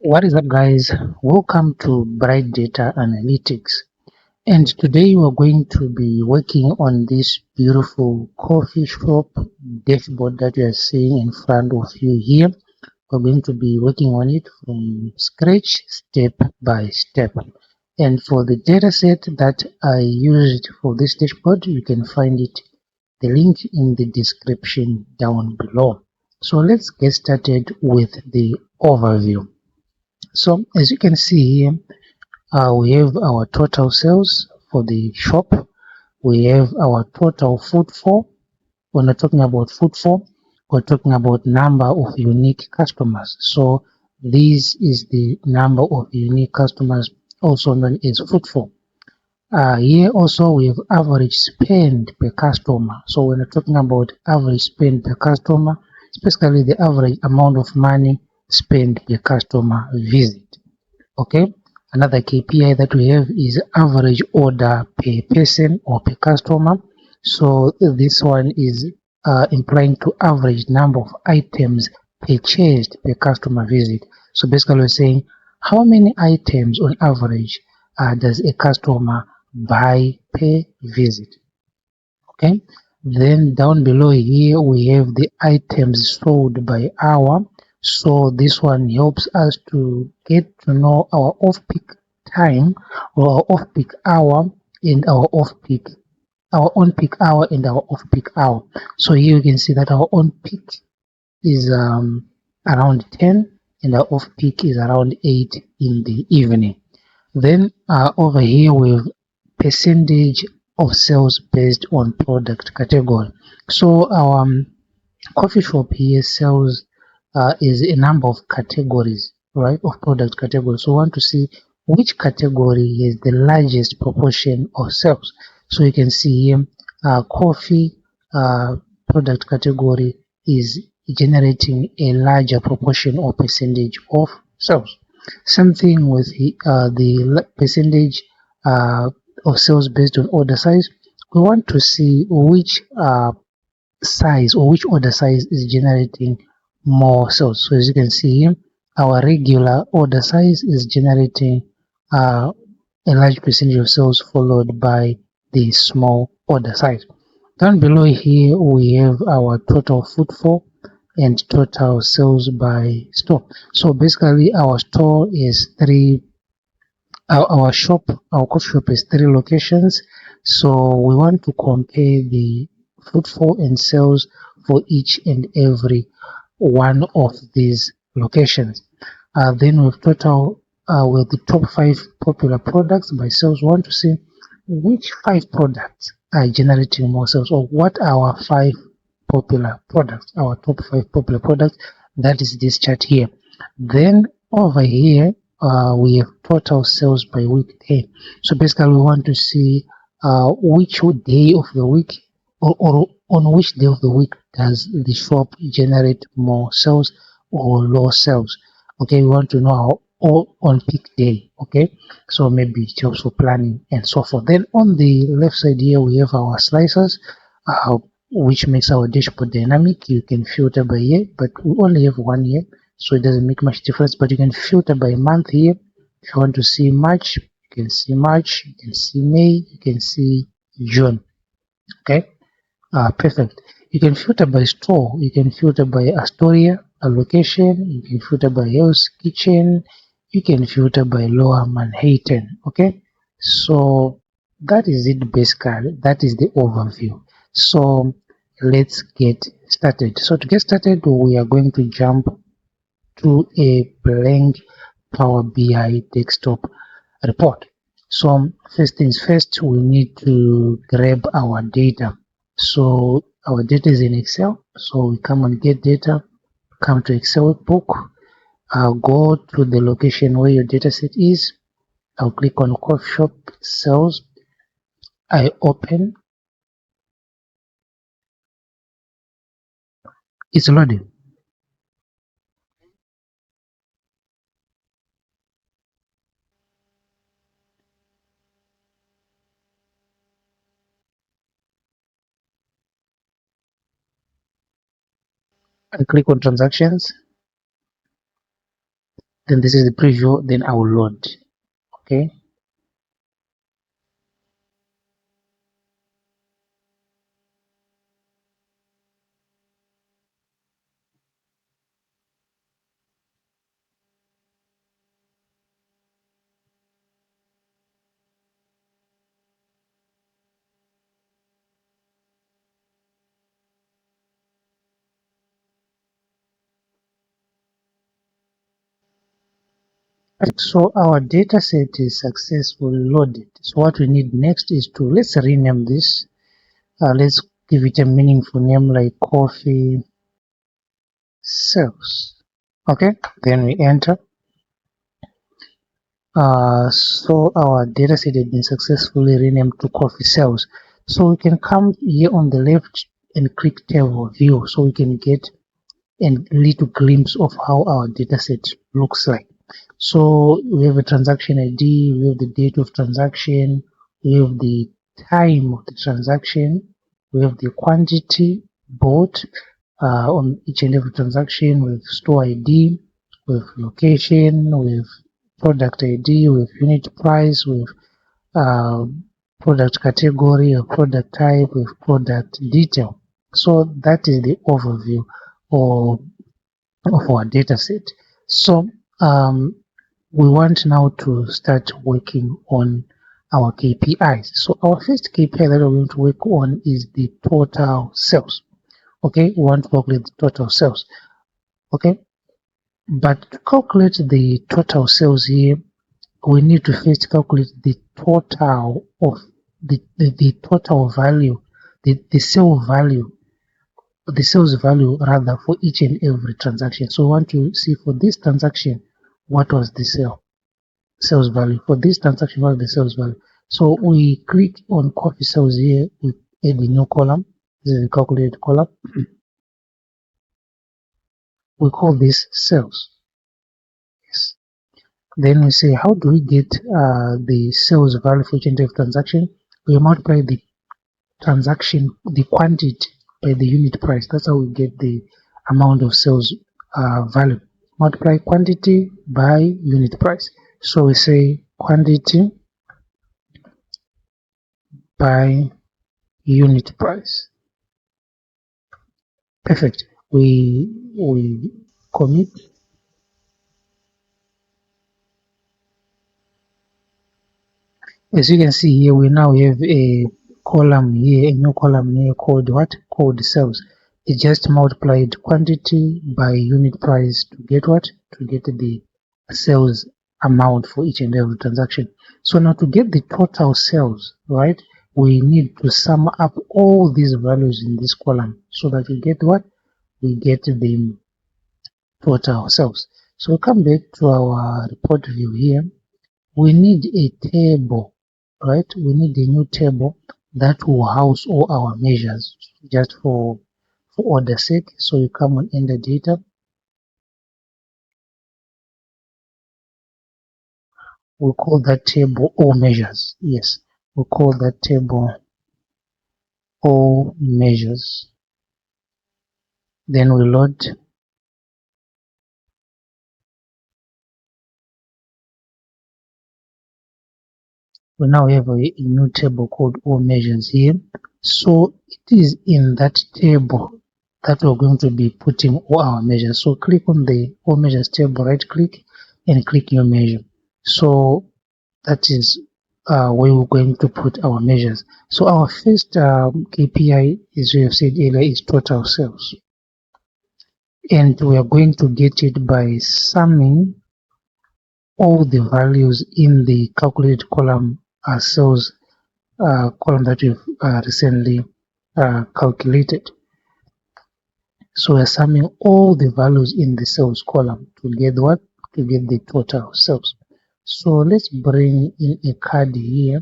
What is up, guys? Welcome to Bright Data Analytics. And today we're going to be working on this beautiful coffee shop dashboard that you are seeing in front of you here. We're going to be working on it from scratch, step by step. And for the dataset that I used for this dashboard, you can find the link in the description down below. So let's get started with the overview. So as you can see here, we have our total sales for the shop. We have our total footfall. When we're talking about footfall, we're talking about number of unique customers. So this is the number of unique customers, also known as footfall. Here also we have average spend per customer. So when we're talking about average spend per customer, it's basically the average amount of money spent per customer visit. Okay, another KPI that we have is average order per person or per customer. So this one is implying to average number of items purchased per customer visit. So basically we're saying how many items on average does a customer buy per visit. Okay, then down below here we have the items sold by hour. So this one helps us to get to know our off-peak time or our off-peak hour and our off-peak, our on-peak hour and our off-peak hour. So here you can see that our on-peak is around 10 and our off-peak is around 8 in the evening. Then over here we have percentage of sales based on product category. So our coffee shop here sells is a number of categories, right, of product categories. So we want to see which category has the largest proportion of sales. So you can see here coffee product category is generating a larger proportion or percentage of sales. Something with the percentage of sales based on order size. We want to see which size or which order size is generating more sales. So as you can see here, our regular order size is generating a large percentage of sales, followed by the small order size. Down below here we have our total footfall and total sales by store. So basically our store is our coffee shop is 3 locations. So we want to compare the footfall and sales for each and every one of these locations. Then with the top 5 popular products by sales, we want to see which 5 products are generating more sales, or what are our 5 popular products, our top 5 popular products. That is this chart here. Then over here, we have total sales by weekday. So basically, we want to see which day of the week, or on which day of the week does the shop generate more sales or low sales. Okay, we want to know how, or on peak day. Okay, so maybe it helps for planning and so forth. Then on the left side here, we have our slicers, which makes our dashboard dynamic. You can filter by year, but we only have one year, so it doesn't make much difference. But you can filter by month here. If you want to see March, you can see March, you can see May, you can see June. Okay, perfect. You can filter by store, you can filter by Astoria, a location, you can filter by Hell's Kitchen, you can filter by Lower Manhattan. Okay, so that is it basically. That is the overview. So let's get started. So to get started, we are going to jump to a blank Power BI desktop report. So first things first, we need to grab our data. So our data is in Excel. So we come and get data, come to Excel book, go to the location where your data set is. I'll click on coffee shop sales. I open. It's loading. I click on transactions. Then this is the preview, then I will load. Okay. So our data set is successfully loaded. So what we need next is to, let's rename this. Let's give it a meaningful name like coffee sales. Okay, then we enter. So our data set has been successfully renamed to coffee sales. So we can come here on the left and click table view, so we can get a little glimpse of how our data set looks like. So we have a transaction ID, we have the date of transaction, we have the time of the transaction, we have the quantity bought on each and every transaction, with store ID, with location, with product ID, with unit price, with uh, product category, or product type, with product detail. So that is the overview of our data set. So we want now to start working on our KPIs. So our first KPI that we're going to work on is the total sales. Okay, we want to calculate the total sales. Okay, but to calculate the total sales here, we need to first calculate the total of the total value, the sale value, the sales value rather, for each and every transaction. So we want to see for this transaction what was the sales value. For this transaction, what is the sales value? So we click on coffee sales here, we add a new column. This is the calculated column. We call this sales. Yes. Then we say, how do we get the sales value for each and every transaction? We multiply the transaction, the quantity, by the unit price. That's how we get the amount of sales value. Multiply quantity by unit price. So we say quantity by unit price. Perfect. We commit. As you can see here, we now have a column here, a new column here called what? Called sales. It just multiplied quantity by unit price to get what? To get the sales amount for each and every transaction. So now to get the total sales, right, we need to sum up all these values in this column so that we get what? We get the total sales. So we'll come back to our report view here. We need a table, right? We need a new table that will house all our measures, just for order's sake. So you come on enter data. We'll call that table all measures. Yes, we'll call that table all measures. Then we load. We now have a new table called all measures here. So it is in that table that we're going to be putting all our measures. So click on the all measures table, right click and click your measure. So that is where we're going to put our measures. So our first KPI, as we have said earlier, is total sales. And we are going to get it by summing all the values in the calculated column sales column that we've recently calculated. So we're summing all the values in the sales column to get what? To get the total sales. So let's bring in a card here.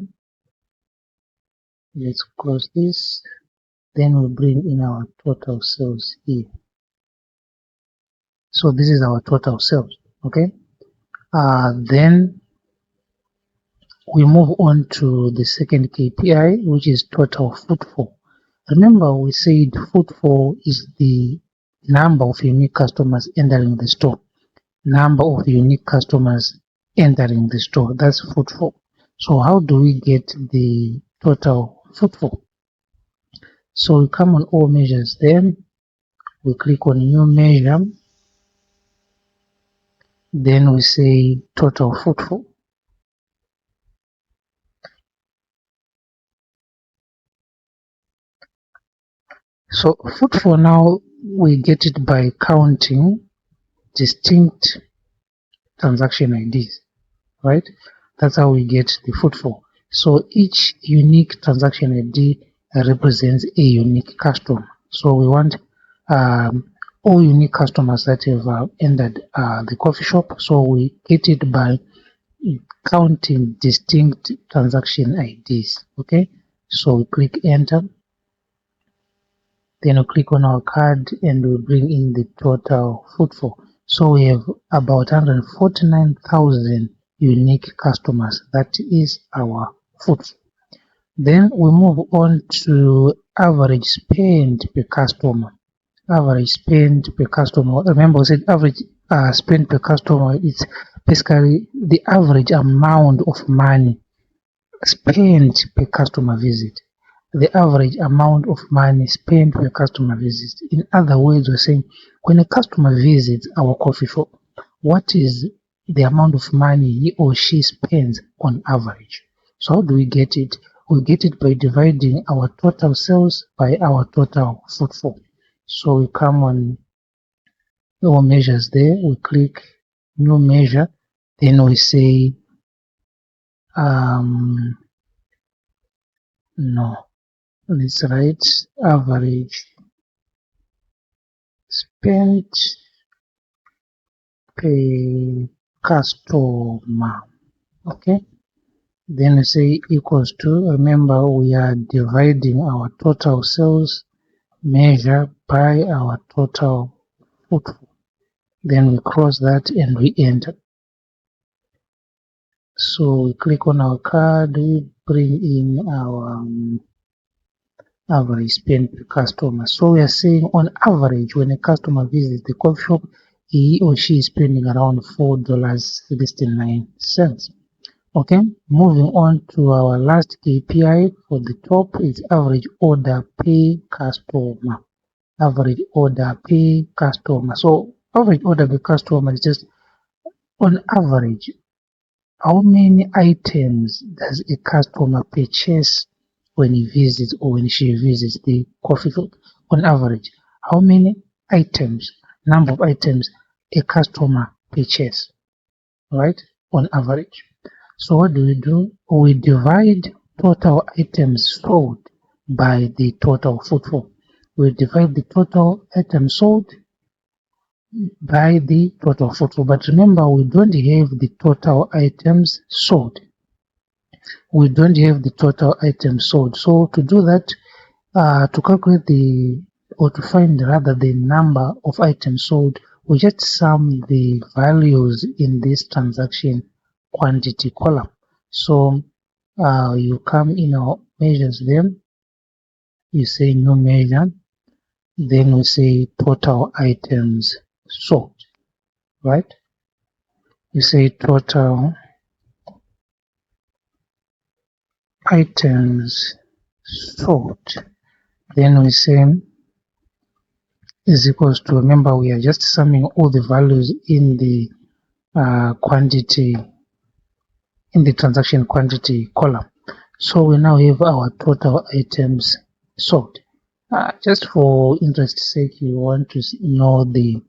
Let's close this. Then we'll bring in our total sales here. So this is our total sales. Okay. Then we move on to the second KPI, which is total footfall. Remember, we said footfall is the number of unique customers entering the store. number of unique customers entering the store. That's footfall. So how do we get the total footfall? So we come on all measures, then we click on new measure, then we say total footfall. So footfall now we get it by counting distinct transaction IDs, right? That's how we get the footfall. So each unique transaction ID represents a unique customer. So we want all unique customers that have entered the coffee shop. So we get it by counting distinct transaction IDs. Okay, so we click enter. Then we click on our card and we bring in the total footfall. So we have about 149,000 unique customers. That is our footfall. Then we move on to average spend per customer. Average spend per customer. Remember, we said average spend per customer is basically the average amount of money spent per customer visit. The average amount of money spent per customer visit. In other words, we're saying when a customer visits our coffee shop, what is the amount of money he or she spends on average? So how do we get it? We get it by dividing our total sales by our total footfall. So we come on our measures there, we click new measure, then we say no, let's write average spent per customer. Okay, then we say equals to, remember we are dividing our total sales measure by our total footfall. Then we cross that and we enter. So we click on our card, we bring in our average spend per customer. So we are saying on average when a customer visits the coffee shop, he or she is spending around $4.69. Okay, moving on to our last KPI for the top is average order per customer. Average order per customer. So average order per customer is just on average how many items does a customer purchase when he visits or when she visits the coffee shop? On average, how many items, number of items a customer purchase, right? On average. So what do? We divide total items sold by the total footfall. We divide the total items sold by the total footfall. But remember, we don't have the total items sold. We don't have the total items sold. So to do that, to calculate or to find rather the number of items sold, we just sum the values in this transaction quantity column. So you come in our measures then, you say new measure, then we say total items sold, right? You say total items sold, then we say is equals to, remember we are just summing all the values in the quantity, in the transaction quantity column. So we now have our total items sold. Just for interest's sake, you want to know the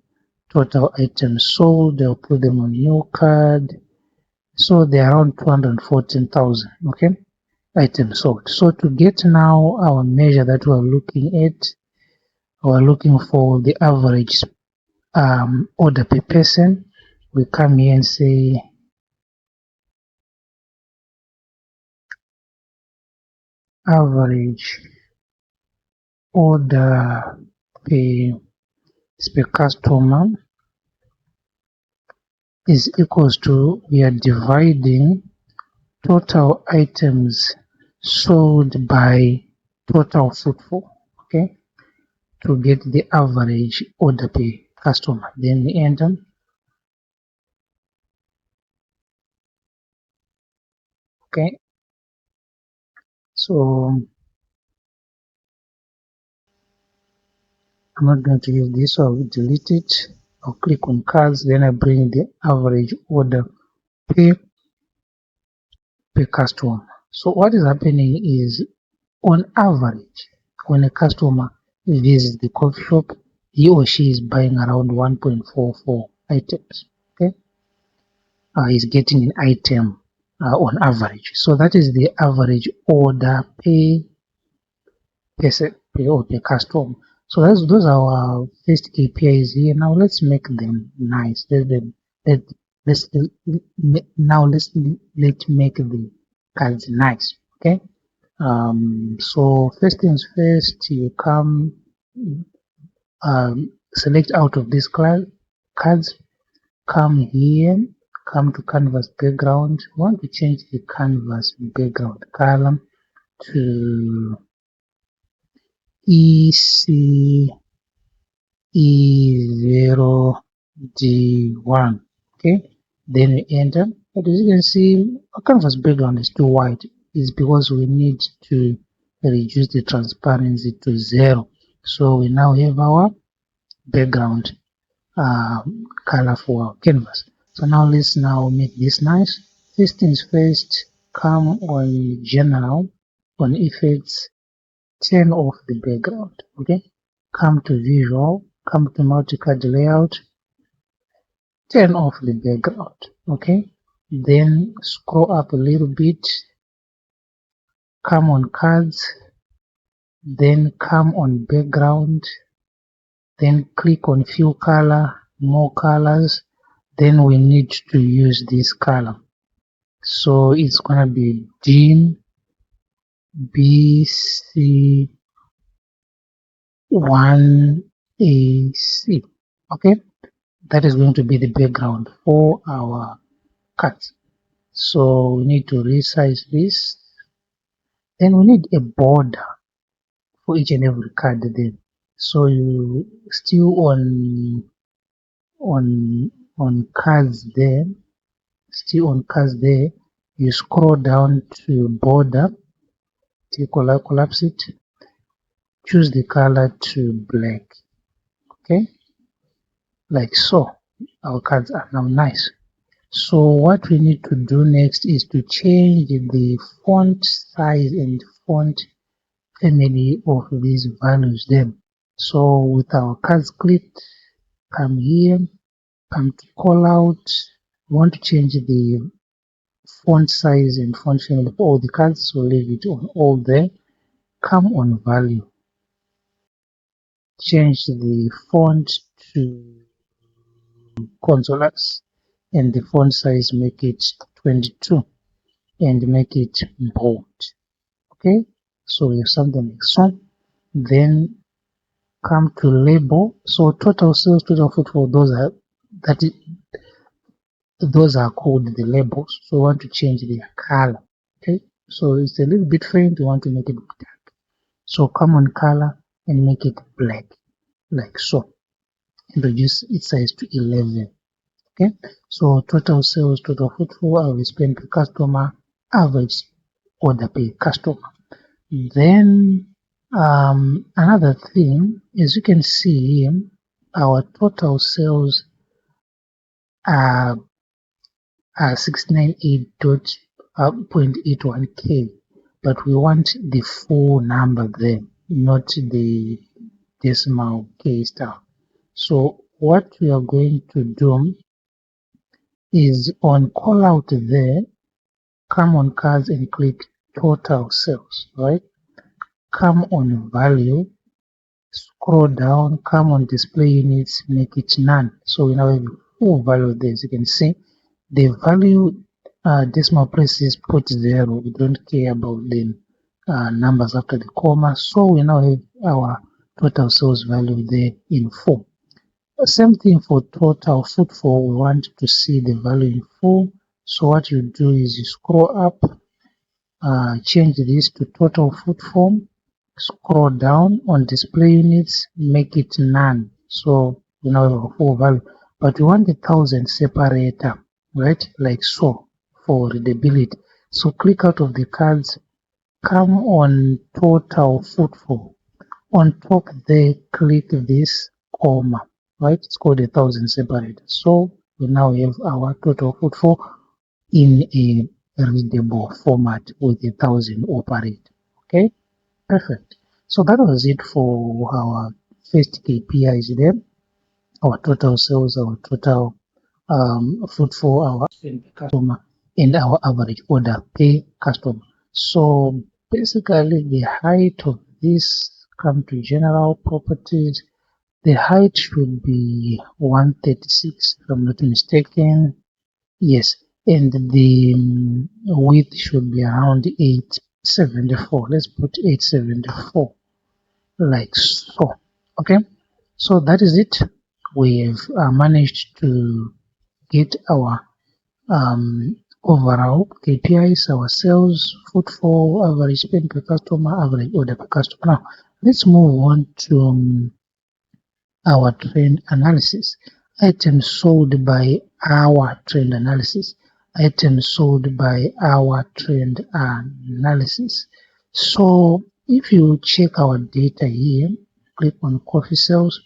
total items sold, I'll put them on your card. So they're around 214,000, okay, items sold. So to get now our measure that we're looking at, we're looking for the average order per person. We come here and say average order per customer is equals to, we are dividing total items sold by total footfall, okay, to get the average order per customer. Then we enter. Okay, so I'm not going to use this, so I'll delete it. I'll click on cards, then I bring the average order per customer. So what is happening is, on average, when a customer visits the coffee shop, he or she is buying around 1.44 items. Okay, is getting an item on average. So that is the average order per customer. So those are our first KPIs here. Now let's make them nice. Let, let's now let's make the cards nice. Okay. So first things first, you come select out of these cards, come here, come to canvas background. We want to change the canvas background color to ECE0D1. Okay, then we enter. But as you can see, our canvas background is too white. It's because we need to reduce the transparency to 0. So we now have our background color for our canvas. So now let's now make this nice. First things first, come on general, on effects, turn off the background. Okay, come to visual, come to multi-card layout, turn off the background. Okay, then scroll up a little bit, come on cards, then come on background, then click on fill color, more colors. Then we need to use this color, so it's gonna be DIN BC1AC. Okay, that is going to be the background for our cards. So we need to resize this. Then we need a border for each and every card then. So you still on cards there, still on cards there, you scroll down to border, collapse it, choose the color to black. Okay, like so. Our cards are now nice. So what we need to do next is to change the font size and font family of these values then. So with our cards clicked, come here, come to call out. We want to change the font size and font family for all the cards, so leave it on all there. Come on value, change the font to Consolas, and the font size make it 22 and make it bold. Okay, so we have something like so. Then come to label. So total sales, total footfall, those are called the labels. So we want to change their color. Okay, so it's a little bit faint. We want to make it dark. So come on color and make it black, like so. And reduce its size to 11. Okay, so total sales, total footfall, average spend per customer, average order per customer. Then another thing, as you can see here, our total sales are 698.81k, but we want the full number there, not the decimal k star. So what we are going to do is on call out there, come on cards and click total sales, right? Come on value, scroll down, come on display units, make it none. So we now have full value there. As you can see, the value decimal place is put 0. We don't care about the numbers after the comma. So we now have our total sales value there in full. Same thing for total footfall. We want to see the value in full. So what you do is you scroll up, change this to total footfall, scroll down on display units, make it none. So we now have a full value, but we want the 1000 separator, right? Like so, for readability. So click out of the cards, come on total footfall. On top there, click this comma, right? It's called 1,000 separator. So we now have our total footfall in a readable format with 1,000 operate. Okay, perfect. So that was it for our first KPIs there, our total sales, our total footfall, our spend per customer, and our average order per customer. So basically, the height of this come to general properties. The height should be 136, if I'm not mistaken. Yes, and the width should be around 874. Let's put 874 like so. Okay, so that is it. We have managed to get our overall KPIs, our sales, footfall, average spend per customer, average order per customer. Now, let's move on to our trend analysis. Items sold by our trend analysis. Items sold by our trend analysis. So if you check our data here, click on coffee sales,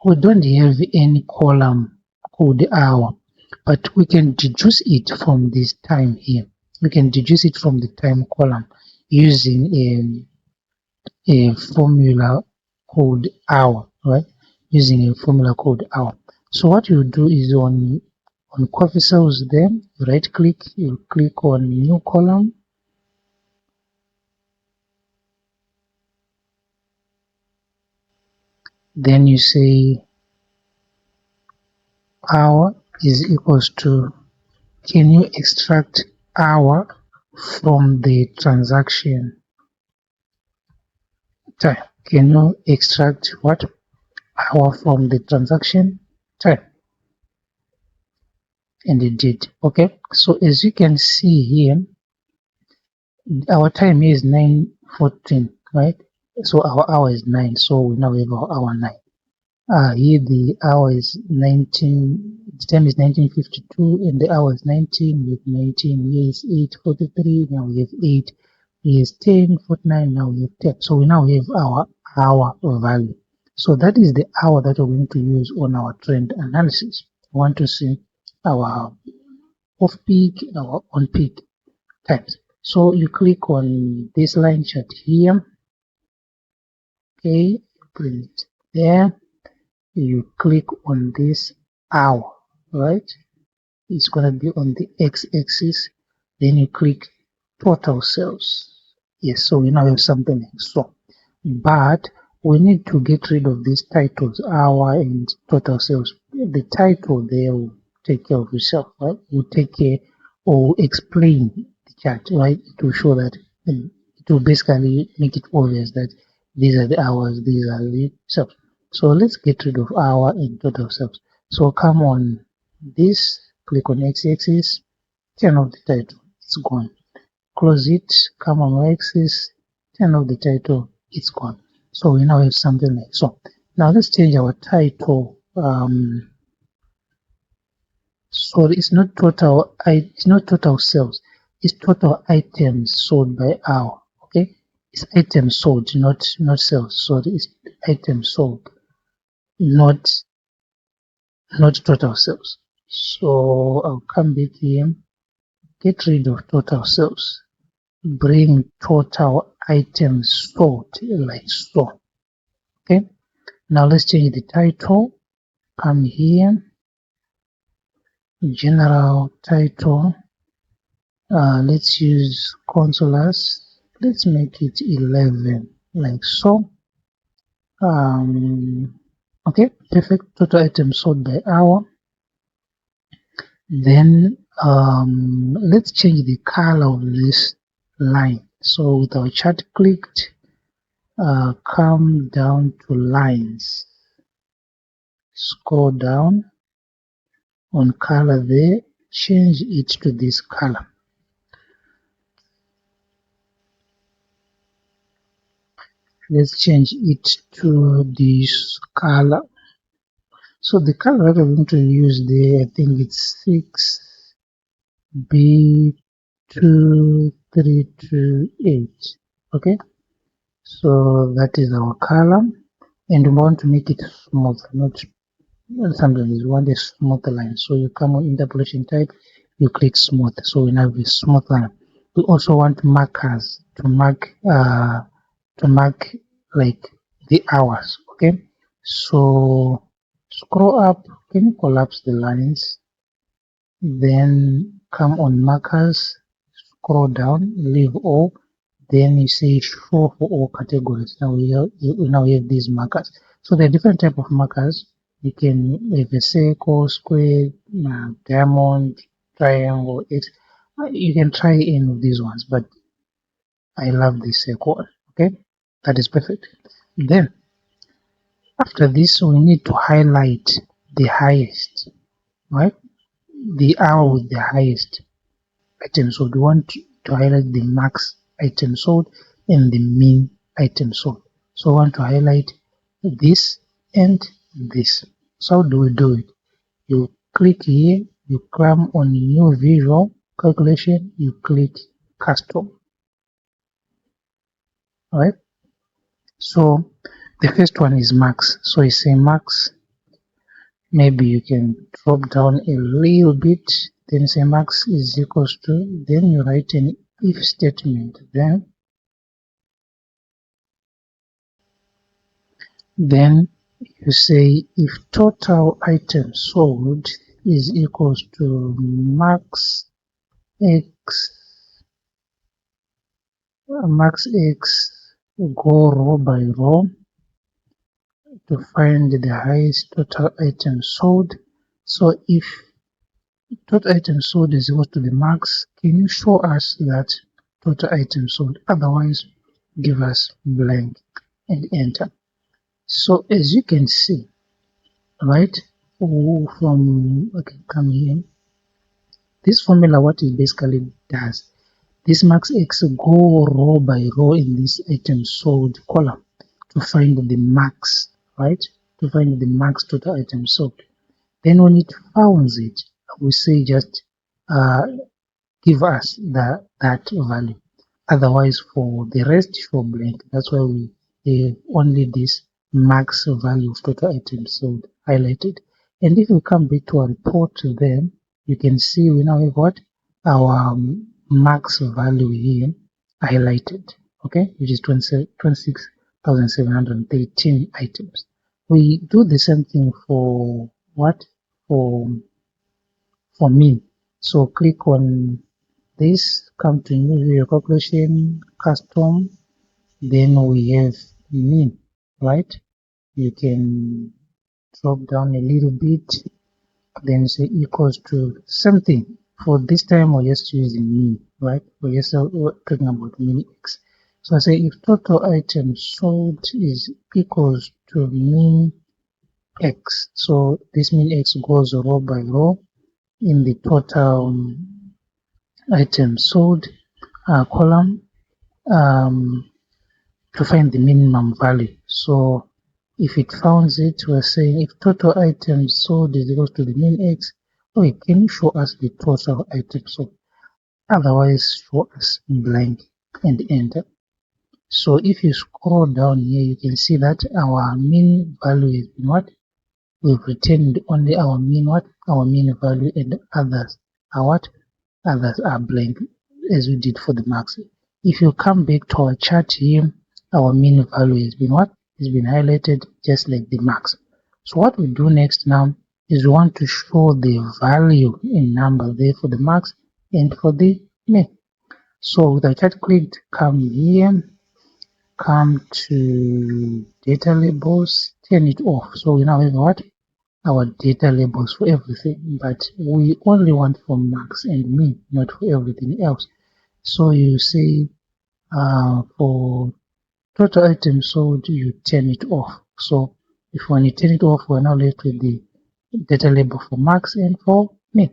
we don't have any column called hour, but we can deduce it from this time here. We can deduce it from the time column using a formula called hour, right? Using a formula called hour. So what you do is on coffee sales, then you right click, you click on new column, then you say hour is equals to, can you extract hour from the transaction time? Can you extract what? Hour from the transaction time? And it did. Okay, so as you can see here, our time is 9:14, right? So our hour is 9, so we now have our hour 9. Here the hour is 19, the time is 19:52, and the hour is 19. We have 19, here is 8:43, now we have 8, here is 10:49, now we have 10. So we now have our hour value. So that is the hour that we're going to use on our trend analysis. We want to see our off-peak and our on-peak times. So you click on this line chart here, okay, put it there. You click on this hour, right? It's going to be on the x-axis. Then you click total sales. Yes, so we now have something like so. But we need to get rid of these titles, hour and total sales. The title there will take care of itself, right? Will take care or explain the chart, right? To show that it will basically make it obvious that these are the hours, these are the sales. So let's get rid of hour and total sales. So come on this, click on x-axis, turn off the title, it's gone. Close it, come on y-axis, turn off the title, it's gone. So we now have something like so. Now let's change our title. So it's not total sales, it's total items sold by hour. Okay, it's items sold, not sales. So it's items sold, not total sales. So I'll come back here, get rid of total sales, bring total items sold like so. Okay, now let's change the title. Come here, general title. Let's use consolas. Let's make it 11 like so. Okay, perfect. Total items sold by hour. Then let's change the color of this line. So with our chart clicked, come down to lines, scroll down on color there, change it to this color. Let's change it to this color. So the color that we're going to use there, I think it's 6B2. 2328. Okay, so that is our color, and we want to make it smooth, not sometimes you want a smooth line. So you come on interpolation type, you click smooth. So we now have a smooth line. We also want markers to mark like the hours. Okay, so scroll up. Can you collapse the lines? Then come on markers, scroll down, leave all. Then you say show for all categories. Now we have these markers. So there are different type of markers. You can have a circle, square, diamond, triangle. You can try any of these ones, but I love this circle. Okay, that is perfect. Then after this, we need to highlight the highest, right? The hour with the highest item sold. We want to highlight the max item sold and the mean item sold. So I want to highlight this and this. So how do we do it? You click here, you come on new visual calculation, you click custom. Alright, so the first one is max. So you say max, maybe you can drop down a little bit, then say max is equals to, then you write an if statement, then you say if total items sold is equals to max x go row by row to find the highest total items sold. So if total items sold is equal to the max, can you show us that total items sold? Otherwise, give us blank and enter. So as you can see, right, come here. This formula, what it basically does, this max x go row by row in this item sold column to find the max, right? To find the max total item sold. Then when it finds it, we say just give us that value. Otherwise, for the rest, for blank. That's why we only this max value of total items sold highlighted. And if we come back to our report, then you can see we now have what our max value here highlighted. Okay, which is 26,713 items. We do the same thing for what for mean. So click on this, come to new video calculation, custom, then we have mean, right? You can drop down a little bit, then say equals to something. For this time, we're just using mean, right? We're just talking about mean x. So I say if total items sold is equals to mean x. So this mean x goes row by row in the total items sold column to find the minimum value. So if it finds it, we're saying if total items sold is equal to the mean x, okay, can you show us the total items sold? Otherwise, show us blank and enter. So if you scroll down here, you can see that our mean value is what? We've returned only our mean what? Our mean value, and others are what? Others are blank, as we did for the max. If you come back to our chart here, our mean value has been what? Has been highlighted just like the max. So what we do next now is we want to show the value in number there for the max and for the min. So with the chart clicked, come here, come to data labels, turn it off. So we now have what? Our data labels for everything, but we only want for max and min, not for everything else. So you say for total items sold, you turn it off. So if when you turn it off, we're now left with the data label for max and for min.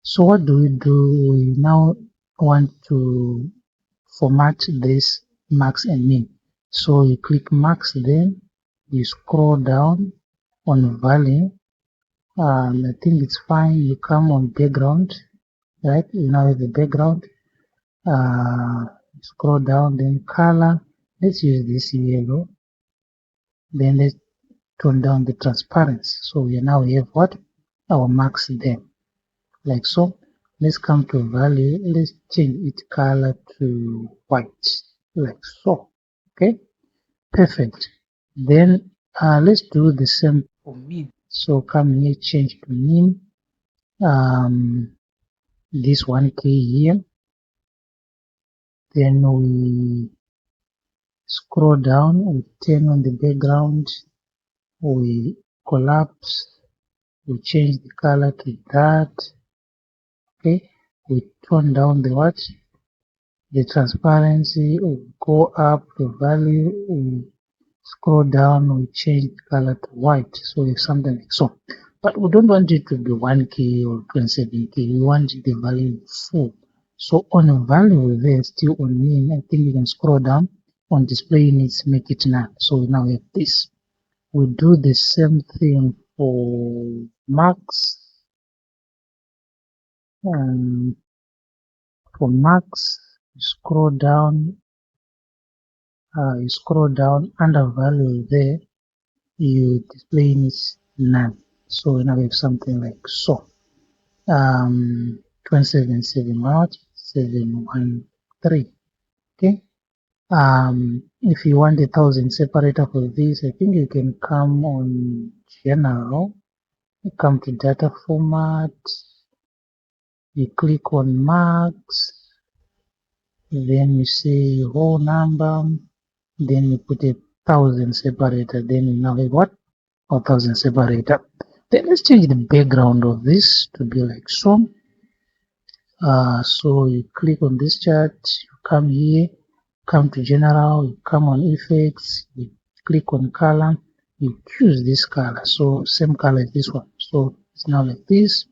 So what do? We now want to format this max and min. So you click max, then you scroll down on value. I think it's fine. You come on background, right? You now have the background. Scroll down, then color. Let's use this yellow. Then let's tone down the transparency. So we now have what? Our marks there, like so. Let's come to value. Let's change its color to white, like so. Okay, perfect. Then let's do the same for mean. So come here, change to mean. This 1K here. Then we scroll down, we turn on the background, we collapse, we change the color to that. Okay, we tone down the what? The transparency, we go up the value, we scroll down, we change the color to white. So it's something like so. But we don't want it to be 1K or 27K. We want the value full. So on a value there, still on mean, I think you can scroll down. On display units, make it none. So we now have this. We do the same thing for marks. For marks, you scroll down. Under value there, you display units none. So we now have something like so. 277 okay. If you want 1,000 separator for this, I think you can come on general, you come to data format, you click on marks, then you say whole number, then you put 1,000 separator, then you now have what? 1,000 separator. Then let's change the background of this to be like so. So you click on this chart, you come here, come to general, you come on effects, you click on color, you choose this color. So same color as this one. So it's now like this.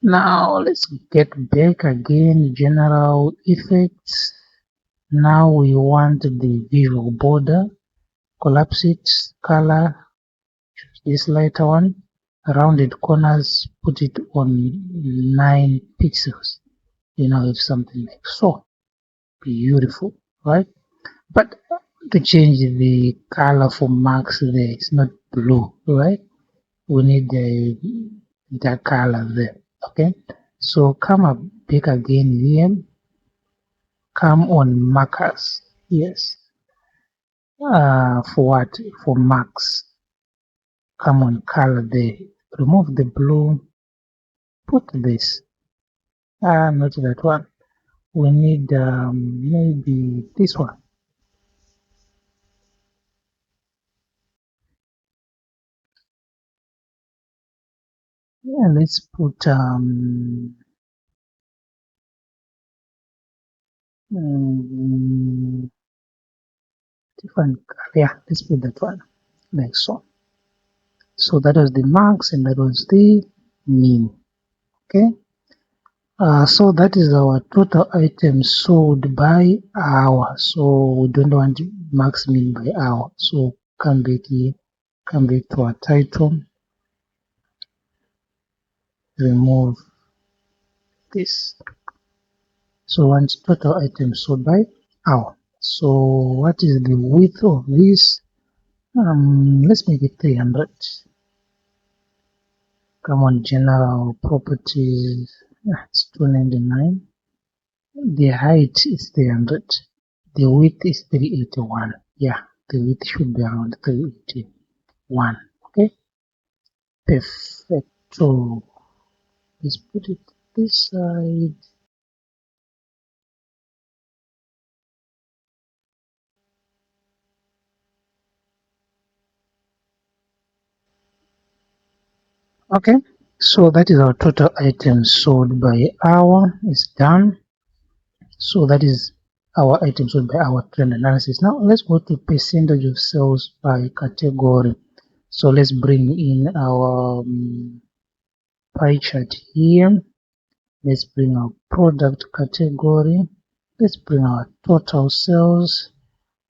Now let's get back again, general effects. Now we want the visual border, collapse it, color, choose this lighter one, rounded corners, put it on 9 pixels. You know, it's something like so. Beautiful, right? But to change the color for marks there, it's not blue, right? We need that color there, okay? So come up back again here, come on markers, yes. For what? For marks. Come on color there, remove the blue, put this. Not that one. We need maybe this one. Yeah, let's put different color. Yeah, let's put that one like so. So that was the marks and that was the mean. Okay. So that is our total items sold by hour. So we don't want max mean by hour. So come back here, come back to our title, remove this. So want total items sold by hour. So what is the width of this? Let's make it 300. Come on, general properties. It's 299. The height is 300. The width is 381. Yeah, the width should be around 381. Okay, perfecto. Let's put it this side. Okay, so that is our total items sold by hour is done. So that is our items sold by hour trend analysis. Now let's go to percentage of sales by category. So let's bring in our pie chart here. Let's bring our product category. Let's bring our total sales.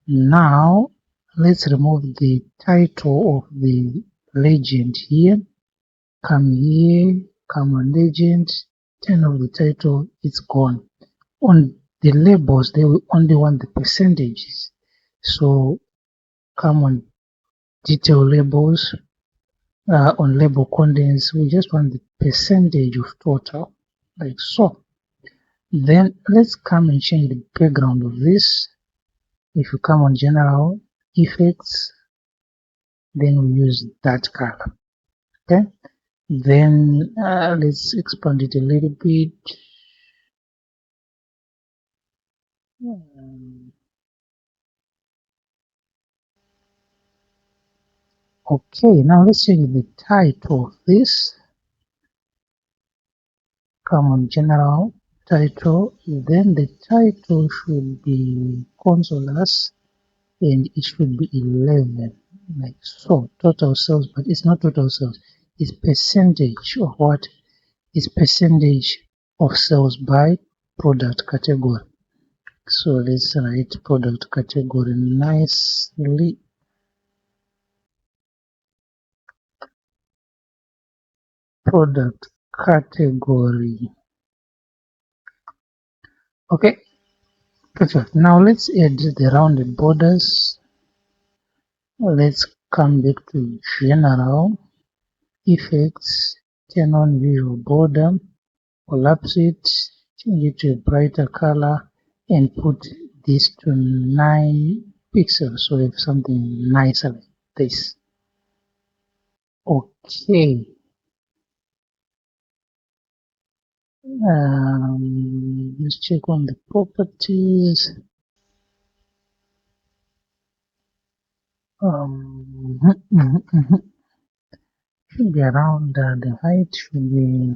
Now let's remove the title of the legend here. Come here, come on legend. 10 of the title, it's gone. On the labels, they will only want the percentages. So come on detail labels, on label contents, we just want the percentage of total, like so. Then let's come and change the background of this. If you come on general effects, then we use that color. Okay, then let's expand it a little bit. Okay, now let's change the title of this. Come on general title, then the title should be consolas and it should be 11, like so. Total sales, but it's not total sales, it's percentage of what? It's percentage of sales by product category. So let's write product category nicely. Product category. Okay, perfect. Now let's add the rounded borders. Let's come back to general effects, turn on visual border, collapse it, change it to a brighter color, and put this to 9 pixels so we have something nicer like this. Okay. Let's check on the properties. Should be around the height should be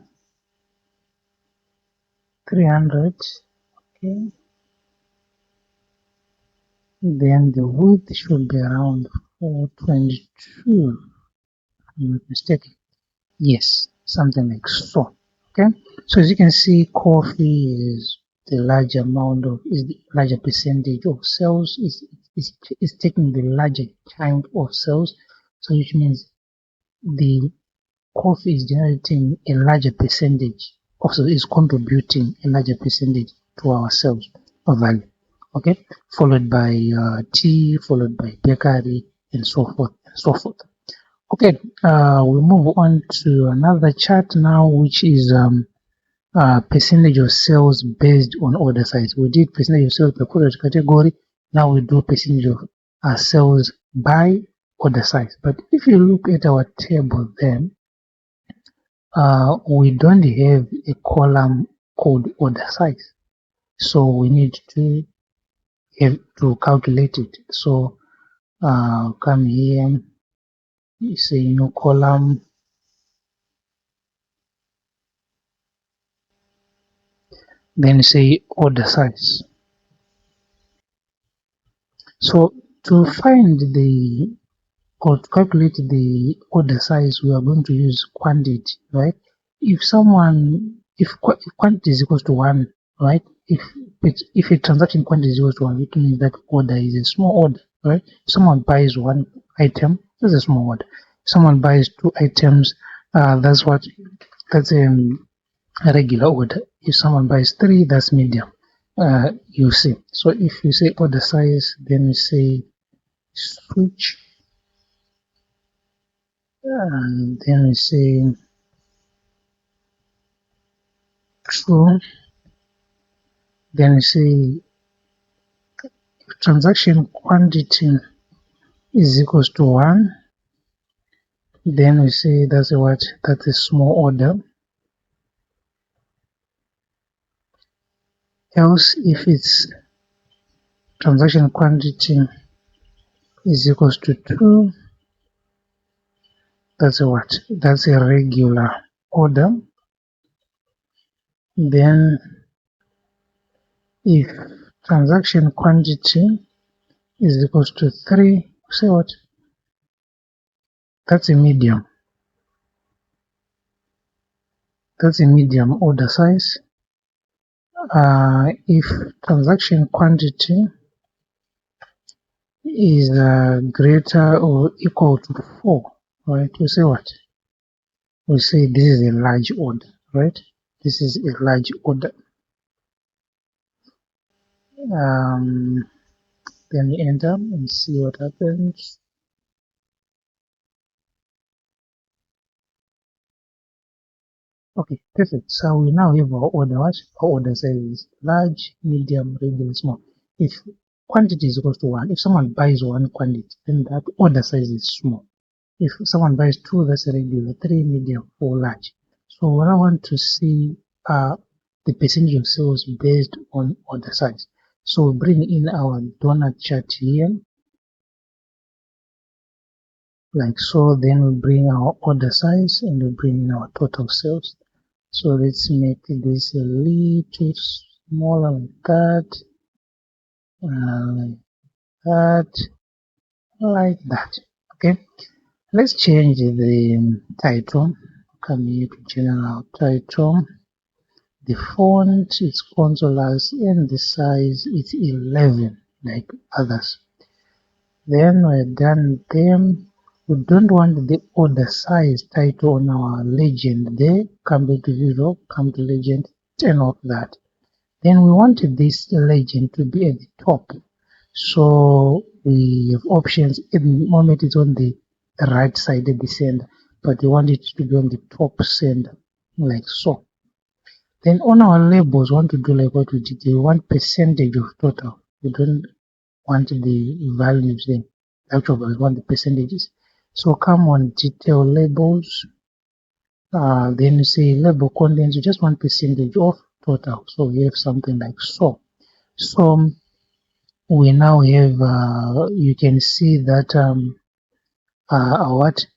300. Okay. Then the width should be around 422. If I'm not mistaken. Yes, something like so. Okay. So as you can see, coffee is the larger amount of is the larger percentage of sales is taking the larger chunk of sales. So which means the coffee is generating a larger percentage of sales, is contributing a larger percentage to our sales of value. Okay, followed by tea, followed by bakery, and so forth and so forth. Okay, we move on to another chart now, which is percentage of sales based on order size. We did percentage of sales per product category. Now we do percentage of sales by order size. But if you look at our table, then we don't have a column called order size, so we need to have to calculate it. So come here, you say new column, then say order size. So to find the or to calculate the order size, we are going to use quantity, right? If quantity is equals to 1, right? If a transaction quantity is equals to 1, it means that order is a small order, right? If someone buys 1 item, that's a small order. If someone buys 2 items, that's a regular order. If someone buys 3, that's medium. You see. So if you say order size, then you say switch, and then we say true, then we say transaction quantity is equals to 1, then we say that's a small order. Else if its transaction quantity is equals to 2, that's a regular order. Then if transaction quantity is equals to 3, say that's a medium. That's a medium order size. If transaction quantity is greater or equal to 4, right? We say we say this is a large order, right? this is a large order. Then we enter and see what happens. Okay, perfect. So we now have our order. What our order size is large, medium, regular, small. If quantity is equal to 1, if someone buys 1 quantity, then that order size is small. If someone buys 2, that's regular, 3 medium, 4 large. So what I want to see the percentage of sales based on order size. So we bring in our donut chart here, like so. Then we bring our order size and we bring in our total sales. So let's make this a little smaller like that. Okay, let's change the title. Come here to general title. The font is Consolas and the size is 11 like others. Then we're done with them. We don't want the order size title on our legend there. Come back to 0, come to legend, turn off that. Then we want this legend to be at the top. So we have options. At the moment it's on the right side at the center, but we want it to be on the top center, like so. Then on our labels, we want to do like what we did. We want percentage of total. We don't want the values there. Actually, we want the percentages. So come on detail labels. Then you say label contents. You just want percentage of total. So we have something like so. So we now have. You can see that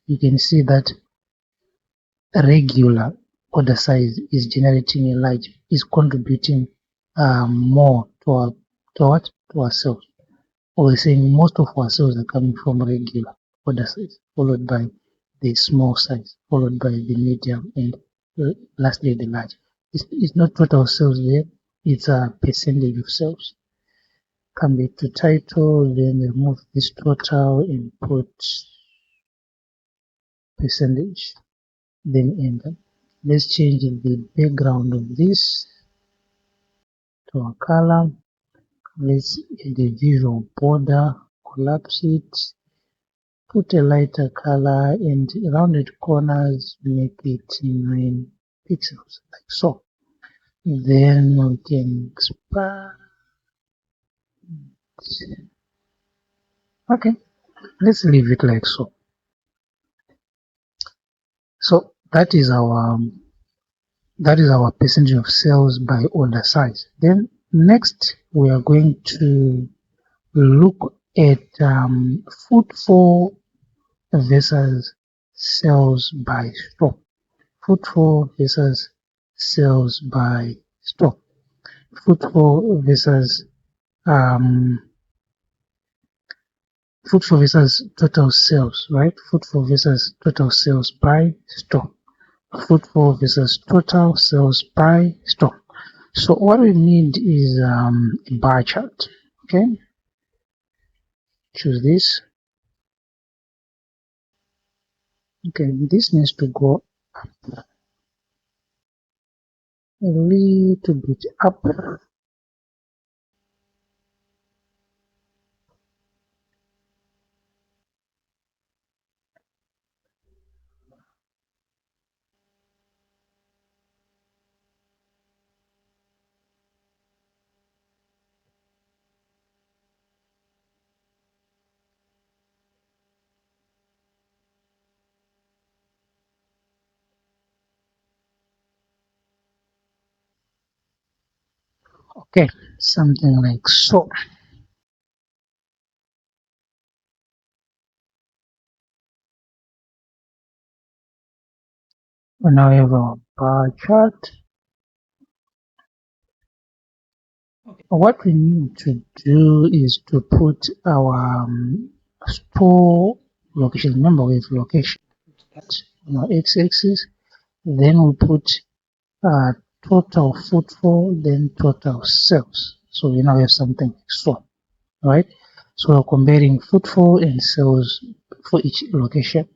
you can see that regular order size is generating a large, is contributing more to our sales. Or we're saying most of our sales are coming from regular order size, followed by the small size, followed by the medium, and lastly the large. It's not total sales there, it's a percentage of sales. Come back to title, then remove this total and put percentage, then enter. Let's change the background of this to a color. Let's add a visual border, collapse it, put a lighter color, and rounded corners make it 9 pixels, like so. Then we can expand. Okay, let's leave it like so. So that is our percentage of sales by order size. Then next we are going to look at footfall versus sales by store. Footfall versus sales by store. Footfall versus total sales, right? Footfall versus total sales by store. Footfall versus total sales by store. So what we need is a bar chart. Okay, choose this. Okay, this needs to go up a little bit up. Okay, something like so. We now have our bar chart. What we need to do is to put our store location. Remember, we have location on our x-axis. Then we put total footfall, then total sales. So we now have something like so, right? So we're comparing footfall and sales for each location.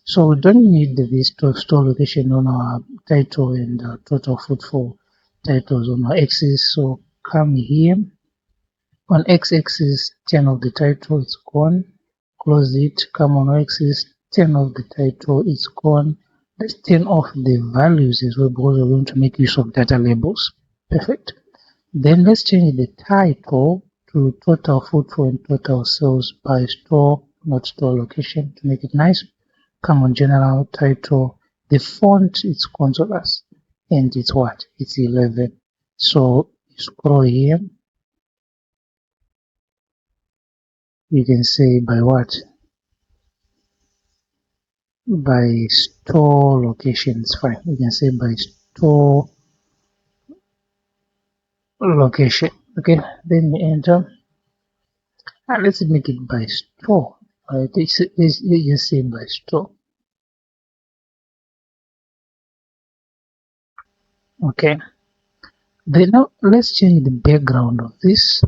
So we don't need this store location on our title and total footfall titles on our axis. So come here. On x-axis, 10 of the title is gone. Close it. Come on y-axis, 10 of the title is gone. Let's turn off the values as well because we're going to make use of data labels. Perfect. Then let's change the title to total footfall and total sales by store, not store location, to make it nice. Come on general title. The font is Consolas and it's what? It's 11. So scroll here. You can say by what? By store location. It's fine. You can say by store location. Okay. Then you enter. And let's make it by store. Right? You say by store. Okay. Then now let's change the background of this.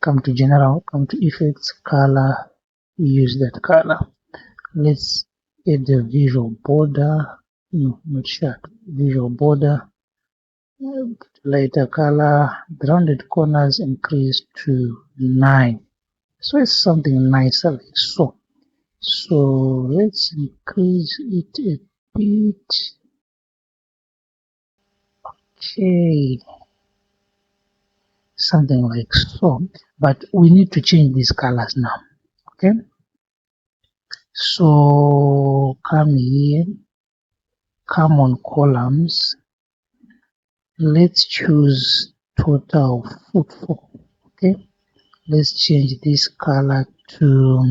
Come to general, come to effects, color, use that color. Let's add the visual border, no, not sharp, visual border, lighter color, the rounded corners increase to 9. So it's something nicer like so. So let's increase it a bit. Okay, something like so, but we need to change these colors now. Okay, so come here, come on columns, let's choose total footfall. Okay, let's change this color to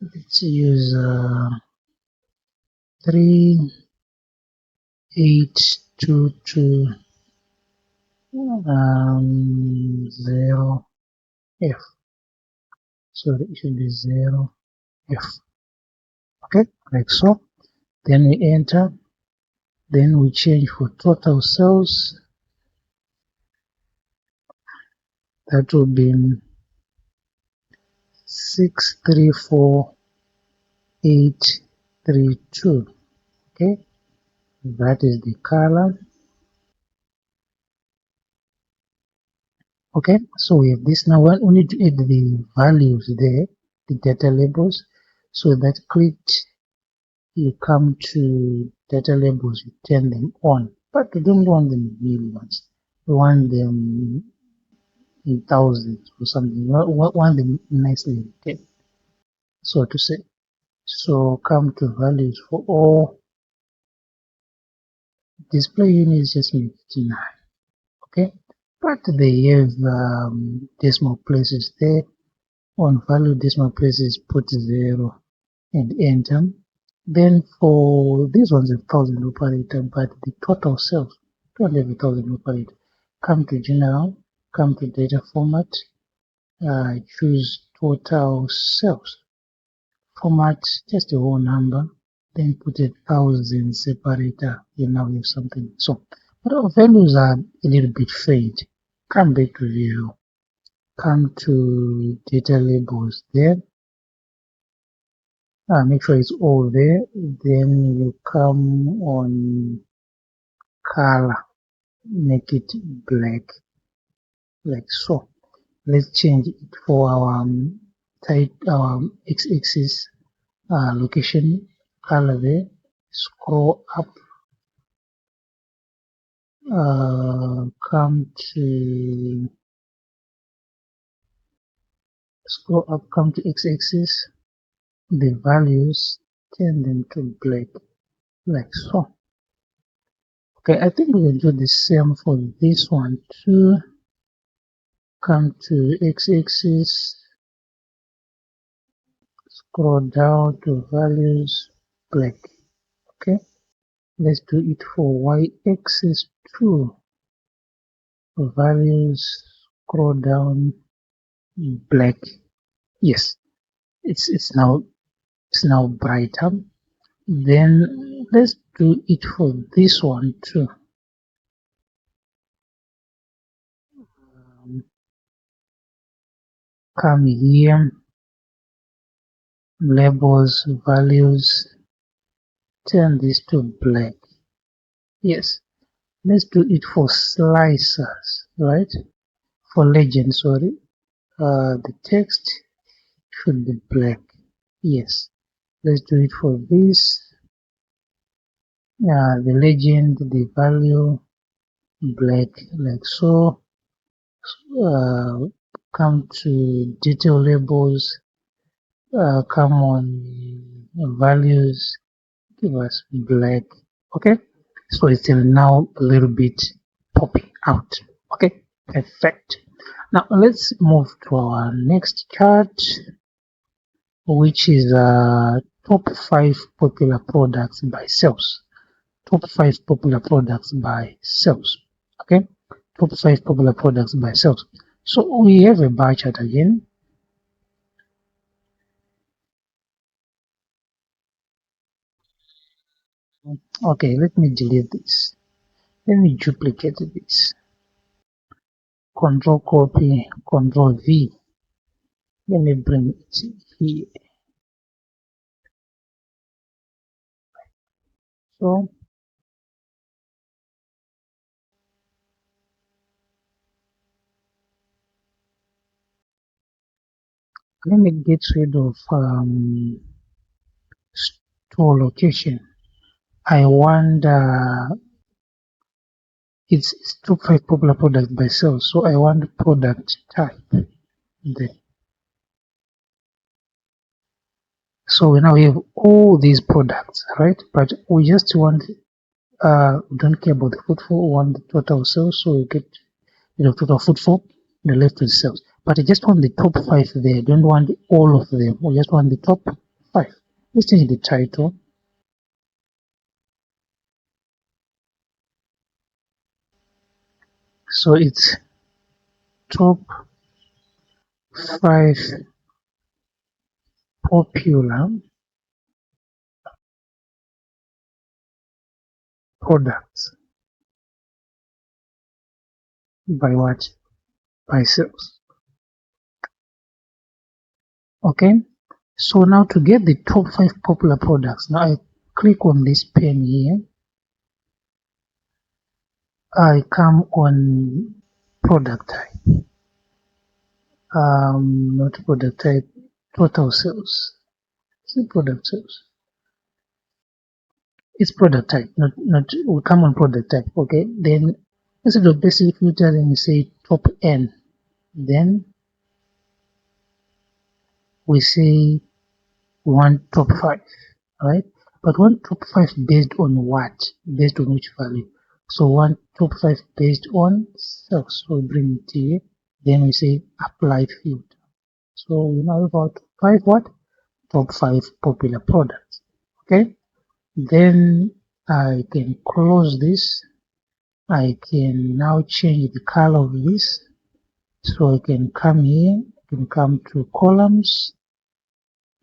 let's use 3822 0 F. So it should be 0 F. Okay, like so. Then we enter. Then we change for total sales. That will be 634832. Okay, that is the color. Okay, so we have this. Now we need to add the values there, the data labels. So that clicked, you come to data labels, you turn them on, but we don't want them really ones. We want them in thousands or something. We want them nicely written, so to say. So come to values for all display units, just make it 9. Okay, but they have decimal places there. On value decimal places, put 0 and enter. Then for these ones, a 1000 operator, but the total sales don't have a 1000 operator. Come to general, come to data format, choose total sales. Format just a whole number, then put a 1000 separator. You now have something. So, but our values are a little bit fade. Come back to visual. Come to data labels there. Make sure it's all there. Then you come on color, make it black, like so. Let's change it for our our x-axis location color there. Scroll up, come to x-axis. The values, turn them to black, like so. Okay, I think we will do the same for this one too. Come to x-axis, scroll down to values, black. Okay, let's do it for y-axis too. Values, scroll down, black. Yes, it's now brighter. Then let's do it for this one too. Come here, labels, values, turn this to black. Yes, let's do it for slicers, right? For legend, sorry. The text should be black. Yes, let's do it for this. The legend, the value, black, like so. Uh, Come to detail labels, come on values, give us black. Okay, so it's now a little bit popping out. Okay, perfect. Now let's move to our next chart, which is top 5 popular products by sales. Top 5 popular products by sales. Okay, top 5 popular products by sales. So we have a bar chart again. Okay, let me delete this. Let me duplicate this. Control copy, Control V. Let me bring it here. So let me get rid of store location. I want it's top 5 popular products by sales, so I want product type. There. So we now have all these products, right? But we just want we don't care about the footfall, we want the total sales, so we get total footfall, the left is sales. But I just want the top 5 there, I don't want all of them, we just want the top 5. Let's change the title. So it's top 5 popular products by what? By sales. Okay. So now to get the top 5 popular products, now I click on this pen here. I come on product type. Not product type, total sales. See product sales. It's product type, not we come on product type. Okay. Then instead of basic filter, then we say top N. Then we say one top 5, right? But one top 5 based on what? Based on which value? So one top 5 based on sales. So we bring it here. Then we say apply filter. So we now have our top 5 what? Top 5 popular products. Okay. Then I can close this. I can now change the color of this. So I can come here. I can come to columns.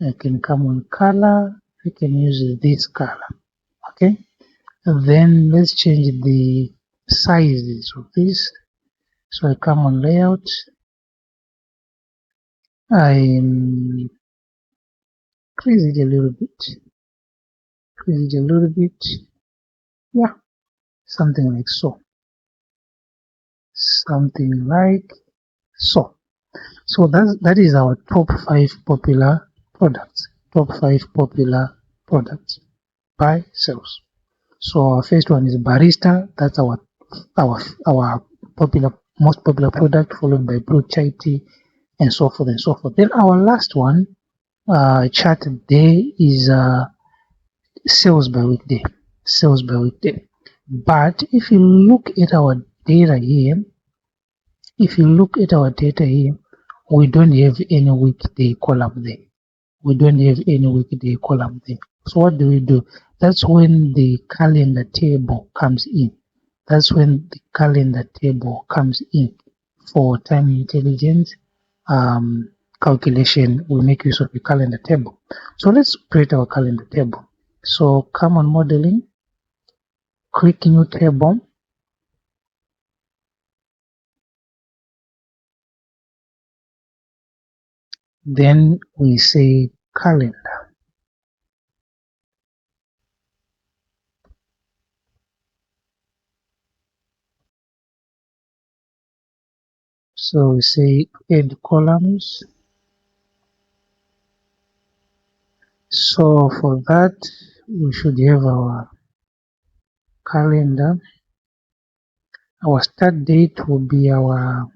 I can come on color. I can use this color. Okay. And then let's change the sizes of this. So I come on layout. I increase it a little bit. Increase it a little bit. Yeah. Something like so. Something like so. So that is our top 5 popular products. Top 5 popular products by sales. So our first one is barista. That's our popular most popular product, followed by blue chai tea, and so forth and so forth. Then our last one chart today is sales by weekday. Sales by weekday. But if you look at our data here, we don't have any weekday column there. We don't have any weekday column there. So what do? That's when the calendar table comes in. That's when the calendar table comes in for time intelligence calculation. We make use of the calendar table. So let's create our calendar table. So come on modeling, click new table. Then we say calendar. So we say add columns. So for that, we should have our calendar. Our start date will be our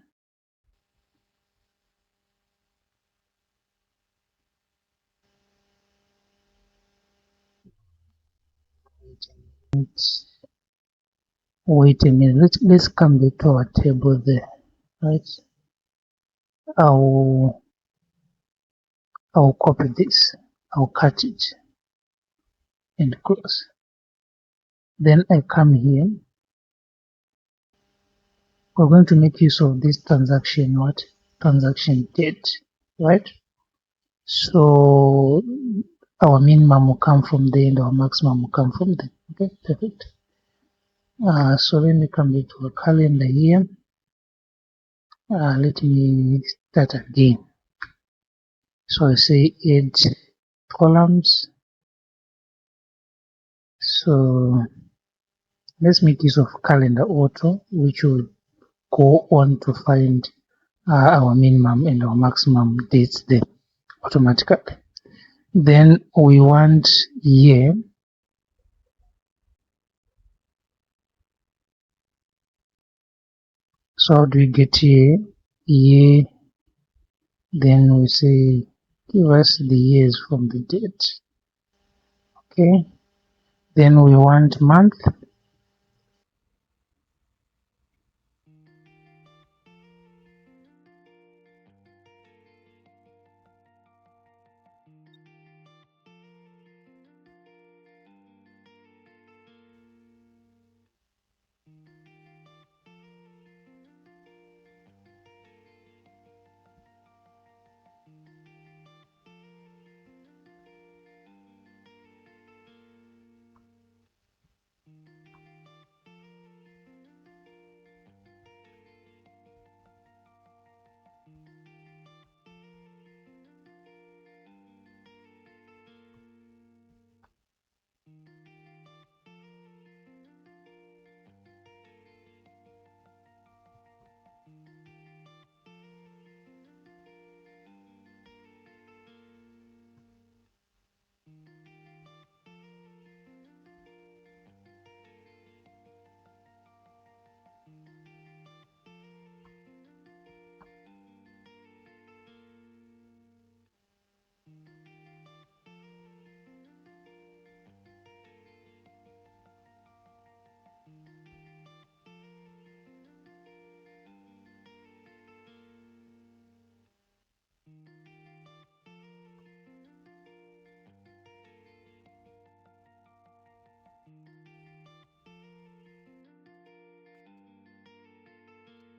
wait a minute, let's come back to our table there, right? I'll copy this, I'll cut it and close. Then I come here. We're going to make use of this transaction, what? Transaction date, right? So our minimum will come from there and our maximum will come from there. Okay, perfect. So let me come back to a calendar here. Let me start again. So I say add columns. So let's make use of calendar auto, which will go on to find our minimum and our maximum dates there automatically. Then we want year. So how do we get year? Year. Then we say give us the years from the date. Okay. Then we want month.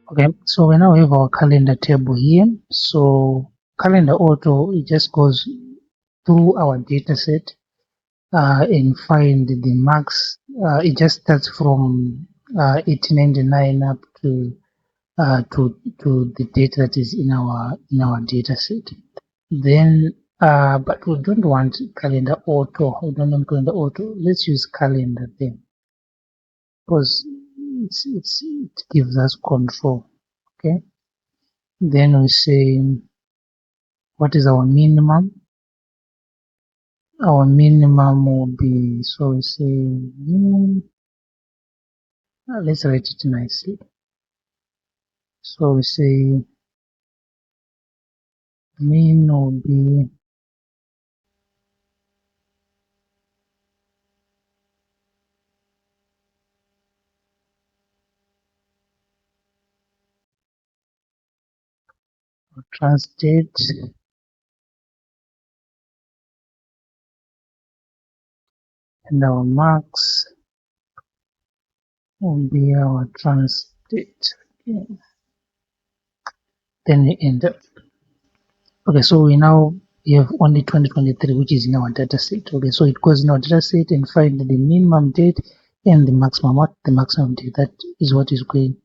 Okay, so we now have our calendar table here. So calendar auto, it just goes through our data set and find the max. It just starts from 1899 up to the date that is in our data set. Then but we don't want calendar auto. We don't want calendar auto. Let's use calendar then, because it gives us control. Okay. Then we say what is our minimum. Our minimum will be, so we say let's write it nicely. So we say min will be trans date, and our max will be our trans date. Okay. Then we enter. Okay, so we now have only 2023, which is in our data set. Okay, so it goes in our data set and find the minimum date and the maximum. What the maximum date? That is what is going.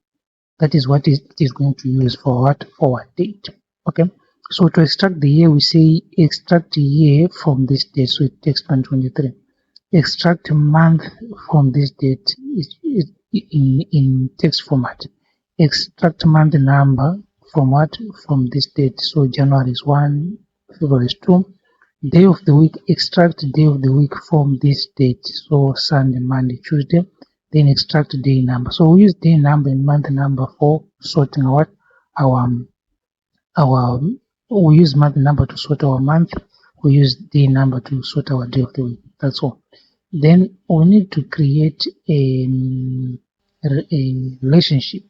That is what it is going to use for what, for our date. Okay, So to extract the year, we say extract year from this date, so it takes 2023. Extract month from this date in text format. Extract month number from what? From this date. So January is 1, February is 2. Day of the week, extract day of the week from this date. So Sunday, Monday, Tuesday. Then extract day number. So we use day number and month number for sorting out our we use month number to sort our month. We use day number to sort our day of the week. That's all. Then we need to create a relationship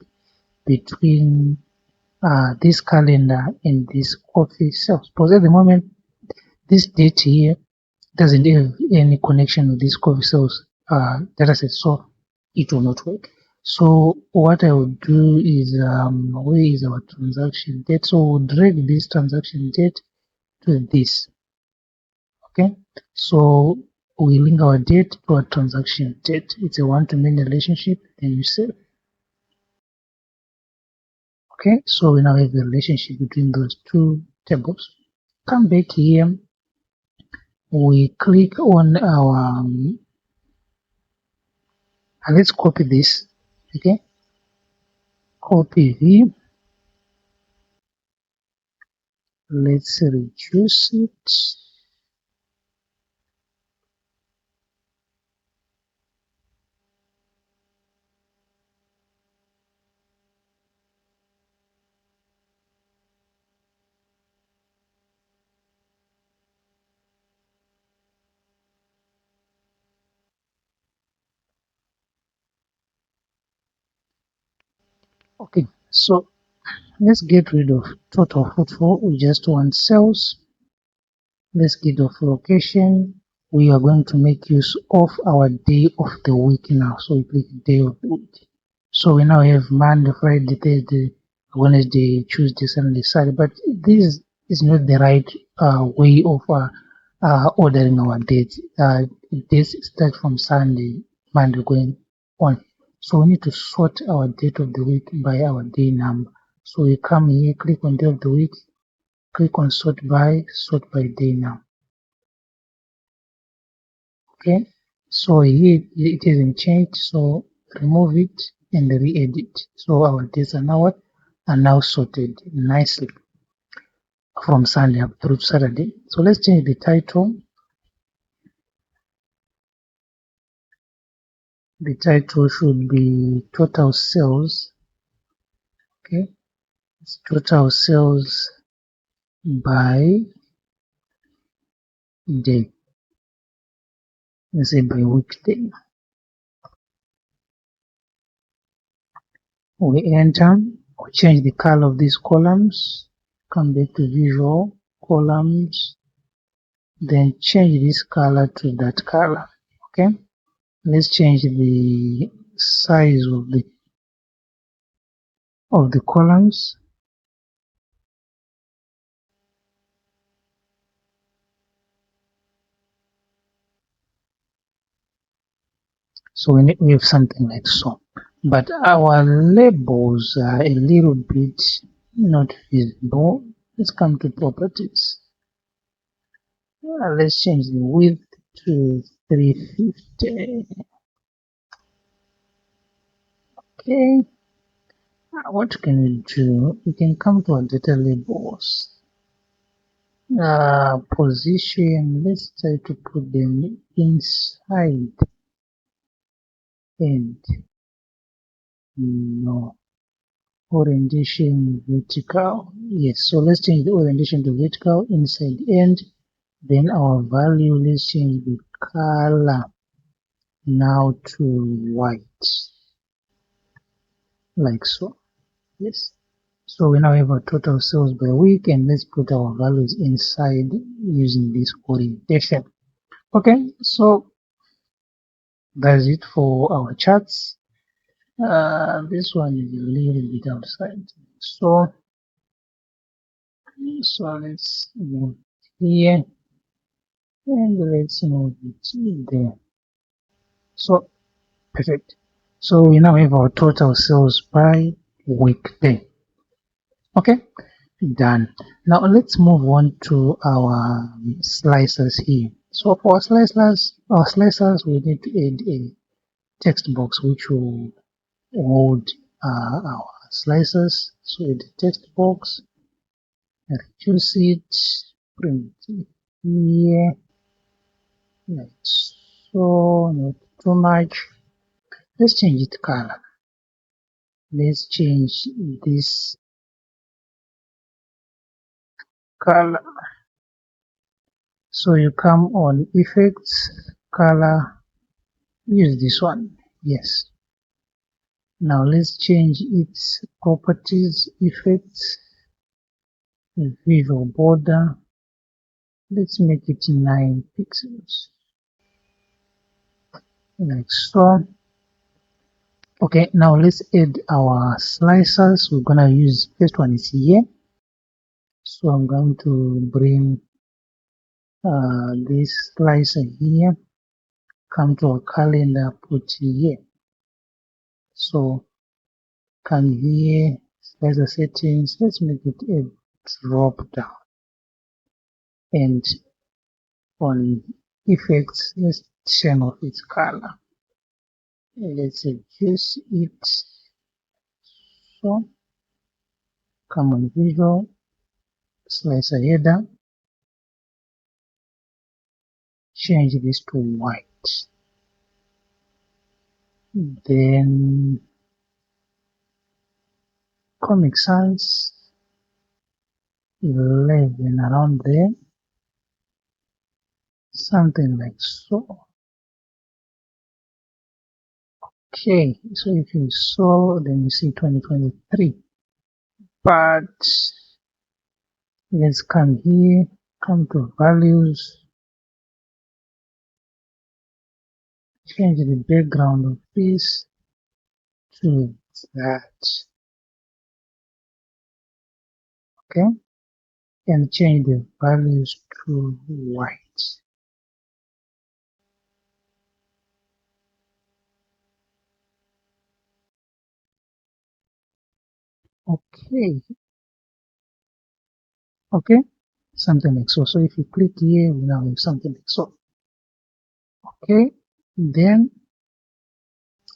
between this calendar and this coffee sales. Because at the moment, this date here doesn't have any connection with this coffee sales data set, so it will not work. So what I will do is, where is our transaction date? So we'll drag this transaction date to this. Okay, so we link our date to our transaction date. It's a one-to-many relationship. Then you save. Okay, so we now have a relationship between those two tables. Come back here. We click on our. Let's copy this. Okay, copy V. Let's reduce it. Okay, so let's get rid of total footfall. We just want sales. Let's get off location. We are going to make use of our day of the week now. So we click day of the week. So we now have Monday, Friday, Thursday, Wednesday, Tuesday, Sunday, Saturday. But this is not the right way of ordering our dates. Dates start from Sunday, Monday going on. So we need to sort our date of the week by our day number. So we come here, click on day of the week, click on sort by day now. Okay, so here it isn't changed, so remove it and re-edit. So our dates are now sorted nicely from Sunday up through Saturday. So let's change the title. The title should be total sales. Okay, it's total sales by day. Let's say by weekday. We enter, we change the color of these columns, come back to visual columns, then change this color to that color. Okay, let's change the size of the columns. So we have something like so, but our labels are a little bit not visible. Let's come to properties. Let's change the width to 350. Okay, what can we do? We can come to our data labels. Position, let's try to put them inside and no orientation vertical. Yes, so let's change the orientation to vertical inside and then our value, let's change the color now to white, like so. Yes, so we now have our total sales by week, and let's put our values inside using this orientation. Okay, so that's it for our charts. This one is a little bit outside, so let's move here and let's move it there. So perfect. So we now have our total sales by weekday. Okay, Done. Now let's move on to our slicers here. So for our slicers, we need to add a text box which will hold our slicers. So the text box, reduce it, print it here, like so, not too much. Let's change it color. Let's change this color. So you come on effects, color, use this one. Yes. Now let's change its properties, effects, visual border. Let's make it 9 pixels, like so. Okay, now let's add our slicers. We're gonna use first one is here. So I'm going to bring this slicer here, come to our calendar, put here. So come here, slicer settings, let's make it a drop down. And on effects, let's turn off its color. Let's adjust it. So come on visual, slicer header, change this to white. Then Comic Sans 11 around there, something like so. Okay, so if you saw, then you see 2023. But let's come here, come to values, change the background of this to that. Okay, and change the values to white. Okay, something like so. So if you click here, we now have something like so. Okay, then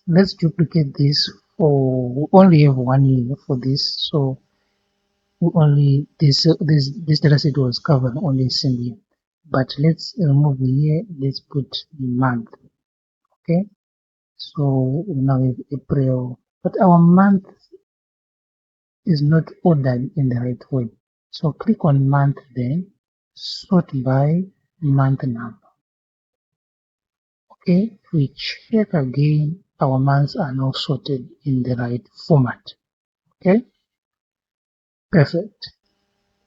let's duplicate this. For we only have one here for this, so we only this data set was covered only single. But let's remove here. Let's put the month. Okay, so we now have April, but our month is not ordered in the right way. So click on month, then sort by month number. Okay, we check again, our months are now sorted in the right format. Okay, perfect.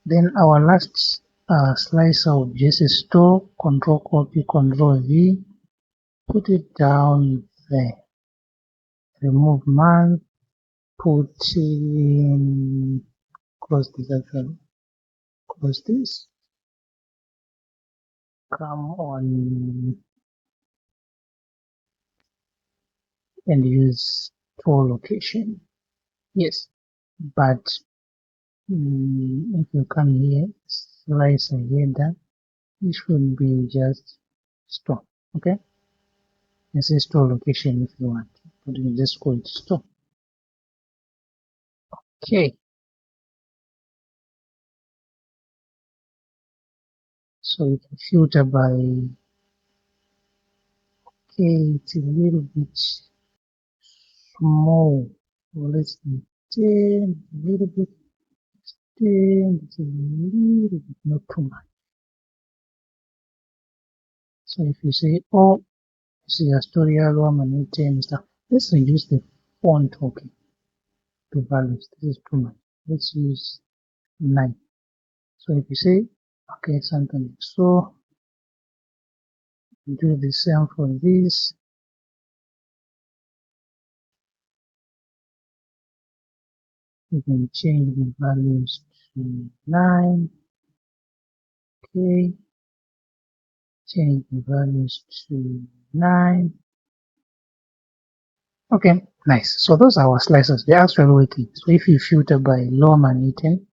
Then our last slicer of just store, control copy, control V, put it down there. Remove month, put in, close this actually, close this, come on and use store location. Yes, but if you come here, slicer header, it should be just store. Okay, you say store location if you want, but you just call it store. Okay, so you can filter by, okay, it's a little bit small, so let's extend a little bit, extend it a little bit, not too much. So if you say, oh, you see Astoria, Roman 10 stuff, let's reduce the font, okay, the values, this is too much, let's use 9. So if you say, okay, something like so, do the same for this. You can change the values to 9. Okay, change the values to 9. Okay, nice. So those are our slices. They're actually working. So if you filter by low man 10,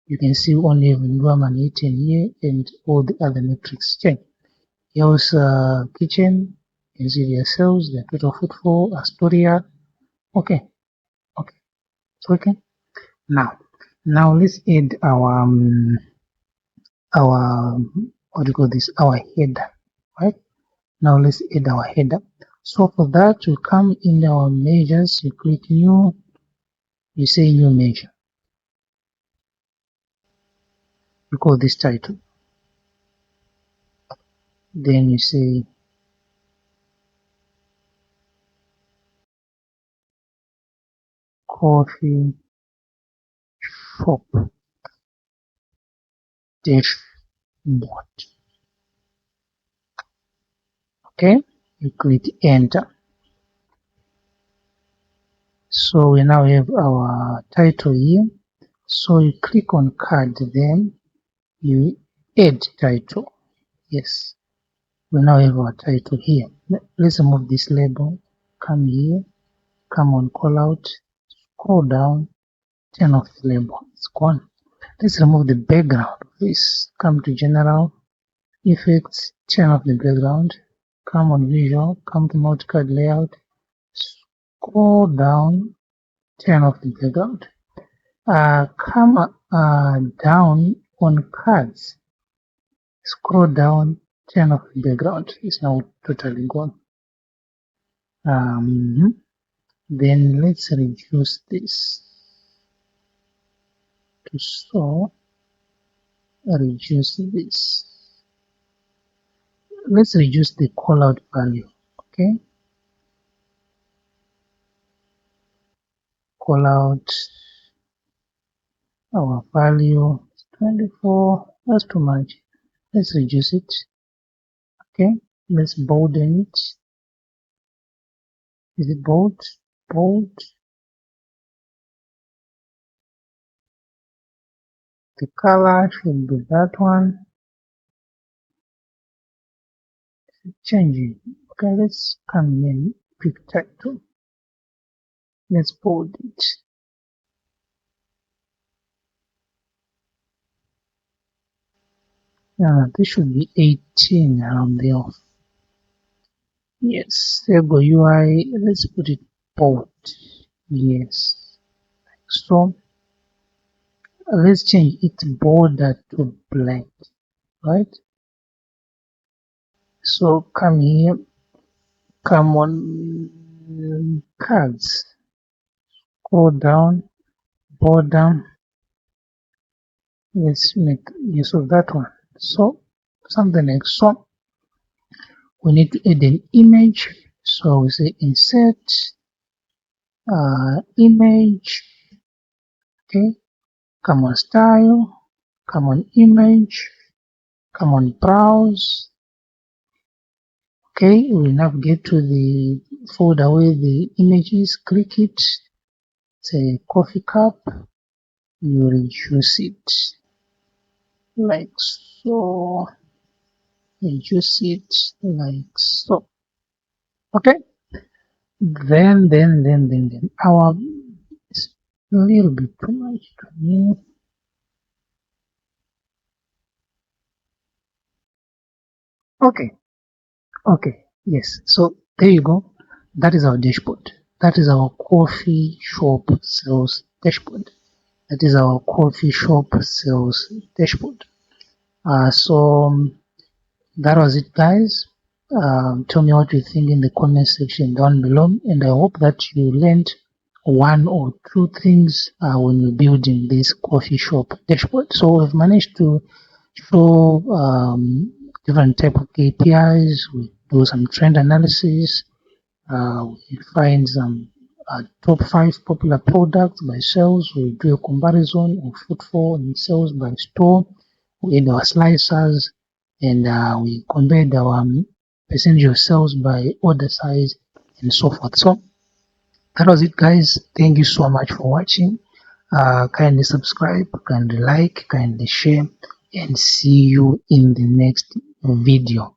You can see only room and eating here, and all the other metrics change. Here's kitchen. You can see the sales, the total footfall, Astoria. Okay, okay, it's working. Now let's add our what do you call this? Our header, right? Now let's add our header. So for that, you come in our measures, you click new, you say new measure. You call this title. Then you say coffee shop dashboard. Okay, you click enter. So we now have our title here. So you click on card, then you add title. Yes, we now have our title here. Let's remove this label. Come here, come on call out, scroll down, turn off the label. It's gone. Let's remove the background. Please come to general, effects, turn off the background, come on visual, come to multi-card layout, scroll down, turn off the background. Come down on cards, scroll down, turn off the background. It's now totally gone. Then let's reduce this to so. Reduce this. Let's reduce the callout value. Okay, callout our value is 24. That's too much. Let's reduce it. Okay, let's bolden it. Is it bold? Bold. The color should be that one. Change it. Okay, let's come here and pick title. Let's bold it. This should be 18 around there. Yes, Sego UI. Let's put it bold. Yes. So let's change its border to blank, right? So come here, come on cards, go down, border. Let's make use of that one. So something like so. We need to add an image. So we say insert image. Okay, come on style, come on image, come on browse. Okay, we navigate to the folder where the image is, click it, say coffee cup, you reduce it like so, reduce it like so. Okay, then our it's a little bit too much to me. Okay, yes, so there you go. That is our dashboard. That is our coffee shop sales dashboard. That is our coffee shop sales dashboard. That was it, guys. Tell me what you think in the comment section down below, and I hope that you learned one or two things when you're building this coffee shop dashboard. So we've managed to show different type of KPIs. We do some trend analysis. We find some top 5 popular products by sales. We do a comparison of footfall and sales by store. We add our slicers, and we compared our percentage of sales by order size and so forth. So that was it, guys. Thank you so much for watching. Kindly subscribe, kindly like, kindly share, and see you in the next video.